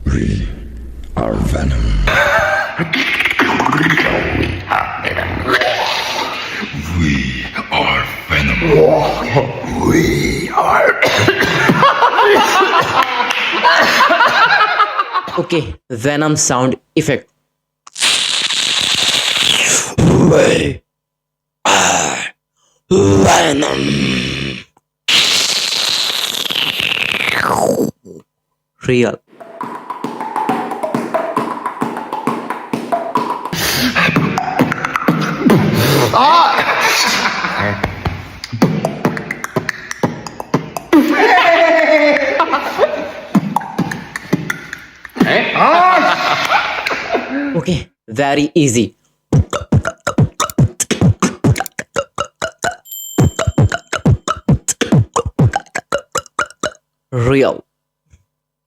We are Venom. We are Venom. We are. Okay, Venom sound effect. We are Venom. Real. Okay, very easy. Real.